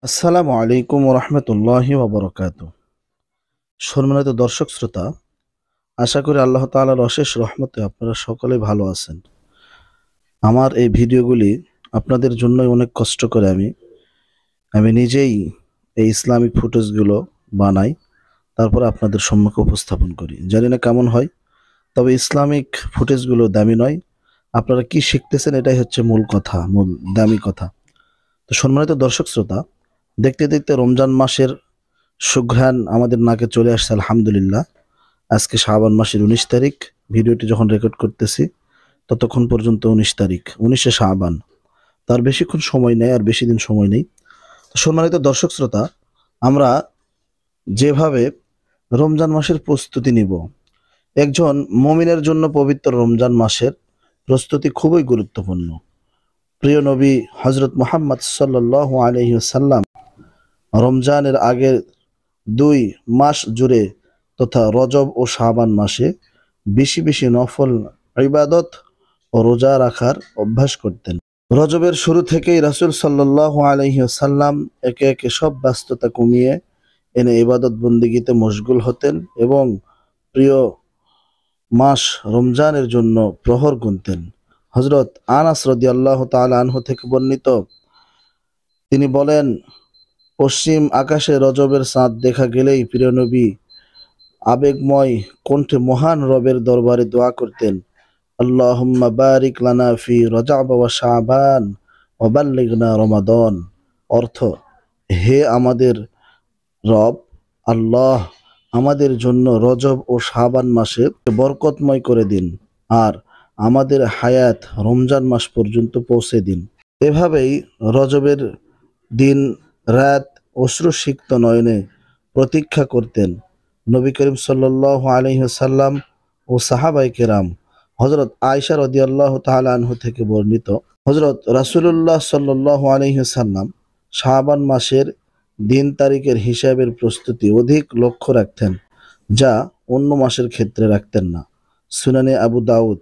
আসসালামু আলাইকুম রহমতুল্লাহি ওবরকাত। সম্মানিত দর্শক শ্রোতা, আশা করি আল্লাহ তাআলার অশেষ রহমতে আপনারা সকলে ভালো আছেন। আমার এই ভিডিওগুলি আপনাদের জন্যই অনেক কষ্ট করে আমি নিজেই এই ইসলামিক ফুটেজগুলো বানাই, তারপর আপনাদের সম্মুখে উপস্থাপন করি। জানি না কেমন হয়, তবে ইসলামিক ফুটেজগুলো দামি নয়, আপনারা কি শিখতেছেন এটাই হচ্ছে মূল কথা, মূল দামি কথা। তো সম্মানিত দর্শক শ্রোতা, দেখতে দেখতে রমজান মাসের সুঘ্রাণ আমাদের নাকে চলে আসছে আলহামদুলিল্লাহ। আজকে শাবান মাসের 19 তারিখ। ভিডিওটি যখন রেকর্ড করতেছি ততক্ষণ পর্যন্ত 19 তারিখ, 19শে শাবান। তার বেশিক্ষণ সময় নেই, আর বেশি দিন সময় নেই। তো সম্মানিত দর্শক শ্রোতা, আমরা যেভাবে রমজান মাসের প্রস্তুতি নিব, একজন মুমিনের জন্য পবিত্র রমজান মাসের প্রস্তুতি খুবই গুরুত্বপূর্ণ। প্রিয় নবী হজরত মুহাম্মদ সাল্লাল্লাহু আলাইহি ওয়াসাল্লাম রমজানের আগের 2 মাস জুড়ে তথা রজব ও শাবান মাসে বেশি বেশি নফল ইবাদত ও রোজা রাখার অভ্যাস করতেন। রজবের শুরু থেকেই রাসূল সাল্লাল্লাহু আলাইহি ওয়াসাল্লাম একে একে সব ব্যস্ততা কমিয়ে এনে ইবাদত বন্দিগিতে মশগুল হতেন এবং প্রিয় মাস রমজানের জন্য প্রহর গুনতেন। হযরত আনাস রাদিয়াল্লাহু তাআলা আনহু থেকে বর্ণিত, তিনি বলেন, পশ্চিম আকাশে রজবের চাঁদ দেখা গেলেই প্রিয় নবী আবেগময় কণ্ঠে মহান রবের দরবারে দোয়া করতেন, আল্লাহুম্মা বারিক লানা ফি রজব ওয়া শাবান ওয়া বাল্লিগনা রমাদান। অর্থ, হে আমাদের রব আল্লাহ, আমাদের জন্য রজব ও শাবান মাসে বরকতময় করে দিন, আর আমাদের হায়াত রমজান মাস পর্যন্ত পৌঁছে দিন। এভাবেই রজবের দিন রাত অশ্রুসিক্ত নয়নে প্রতীক্ষা করতেন নবী করিম সাল্লাল্লাহু আলাইহি ওয়াসাল্লাম ও সাহাবায়ে কেরাম। হযরত আয়েশা রাদিয়াল্লাহু তাআলা আনহা থেকে বর্ণিত, হযরত রাসূলুল্লাহ সাল্লাল্লাহু আলাইহি ওয়াসাল্লাম শাবান মাসের দিন তারিখের হিসাবের প্রস্তুতি অধিক লক্ষ্য রাখতেন, যা অন্য মাসের ক্ষেত্রে রাখতেন না। সুনানে আবু দাউদ,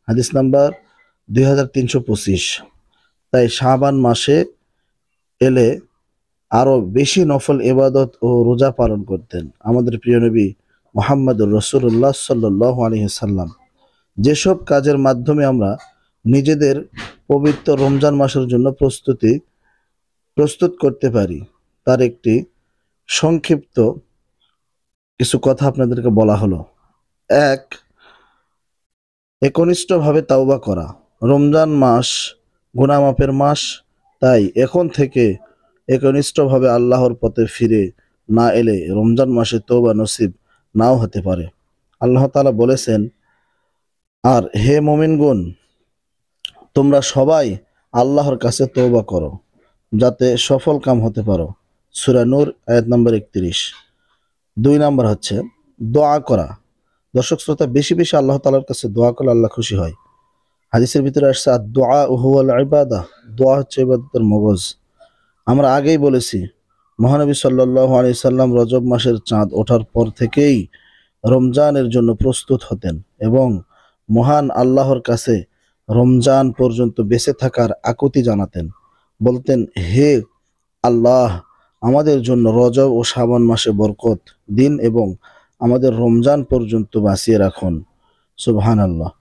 হাদিস নাম্বার 2325। তাই শাবান মাসে এলে আরো বেশি নফল ইবাদত ও রোজা পালন করতেন আমাদের প্রিয় নবী মুহাম্মদুর রাসূলুল্লাহ সাল্লাল্লাহু আলাইহি ওয়াসাল্লাম। যেসব কাজের মাধ্যমে আমরা নিজেদের পবিত্র রমজান মাসের জন্য প্রস্তুত করতে পারি, তার একটি সংক্ষিপ্ত কিছু কথা আপনাদেরকে বলা হলো। 1. একনিষ্ঠভাবে তাওবা করা। রমজান মাস গুনাহ মাফের মাস, তাই এখন থেকে একনিষ্ঠভাবে আল্লাহর পথে ফিরে না এলে রমজান মাসে তওবা নসিব নাও হতে পারে। আল্লাহ তাআলা বলেছেন, আর হে মুমিনগণ, তোমরা সবাই আল্লাহর কাছে তওবা করো যাতে সফল কাম হতে পারো। সূরা নূর আয়াত নম্বর 31। 2 নাম্বার হচ্ছে দোয়া করা। দর্শক শ্রোতা, বেশি বেশি আল্লাহ তাআলার কাছে দোয়া করলে আল্লাহ খুশি হয়। হাদিসের ভিতরে আসছে, আদ-দুআ হুয়াল ইবাদাহ, দোয়া হচ্ছে ইবাদতের মগজ। আমরা আগেই বলেছি, মহানবী সাল্লাল্লাহু আলাইহি সাল্লাম রজব মাসের চাঁদ ওঠার পর থেকেই রমজানের জন্য প্রস্তুত হতেন এবং মহান আল্লাহর কাছে রমজান পর্যন্ত বেঁচে থাকার আকুতি জানাতেন। বলতেন, হে আল্লাহ, আমাদের জন্য রজব ও শাবান মাসে বরকত দিন এবং আমাদের রমজান পর্যন্ত বাঁচিয়ে রাখুন। সুবহানাল্লাহ।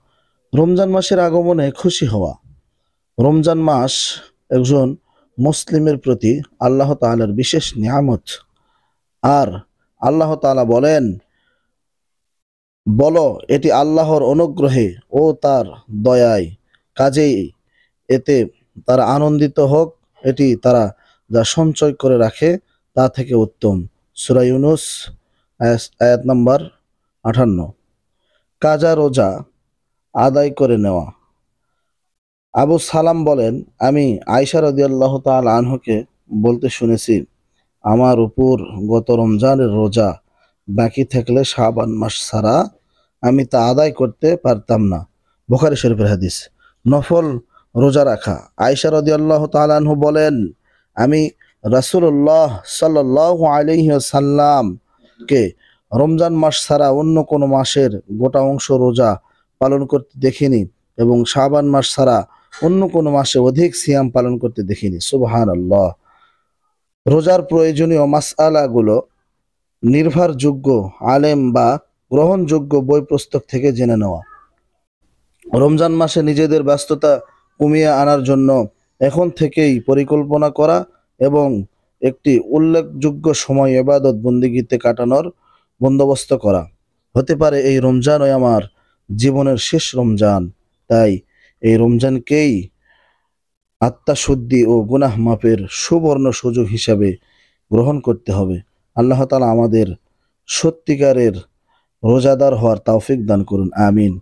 রমজান মাসের আগমনে খুশি হওয়া। রমজান মাস একজন মুসলিমের প্রতি আল্লাহ তাআলার বিশেষ নিয়ামত। আর আল্লাহ তাআলা বলেন, বলো এটি আল্লাহর অনুগ্রহে ও তার দয়ায়, কাজেই এতে তারা আনন্দিত হোক, এটি তারা যা সঞ্চয় করে রাখে তা থেকে উত্তম। সূরা ইউনূস আয়াত নাম্বার 58। কাজা রোজা আদায় করে নেওয়া। আবু সালাম বলেন, আমি আয়েশা রাদিয়াল্লাহু তাআলা আনহাকে বলতে শুনেছি, আমার উপর গত রমজানের রোজা বাকি থাকলে শাবান মাস ছাড়া আমি তা আদায় করতে পারতাম না। বুখারী শরীফের হাদিস। নফল রোজা রাখা। আয়েশা রাদিয়াল্লাহু তাআলা আনহা বলেন, আমি রাসূলুল্লাহ সাল্লাল্লাহু আলাইহি ওয়াসাল্লামকে রমজান মাস ছাড়া অন্য কোনো মাসের গোটা অংশ রোজা পালন করতে দেখিনি এবং শাবান মাস ছাড়া অন্য কোনো মাসে অধিক সিয়াম পালন করতে দেখিনি। সুবহানাল্লাহ। রোজার প্রয়োজনীয় মাসআলাগুলো নির্ভরযোগ্য আলেম বা গ্রহণযোগ্য বই পুস্তক থেকে জেনে নেওয়া। রমজান মাসে নিজেদের ব্যস্ততা কমিয়ে আনার জন্য এখন থেকেই পরিকল্পনা করা এবং একটি উল্লেখযোগ্য সময় ইবাদত বন্দিগিতে কাটানোর বন্দোবস্ত করা। হতে পারে এই রমজানই আমার জীবনের শেষ রমজান, তাই এই রমজানকেই আত্মাশুদ্ধি ও গুনাহ মাফের সুবর্ণ সুযোগ হিসাবে গ্রহণ করতে হবে। আল্লাহ তাআলা আমাদের সত্যিকারের রোজাদার হওয়ার তৌফিক দান করুন, আমিন।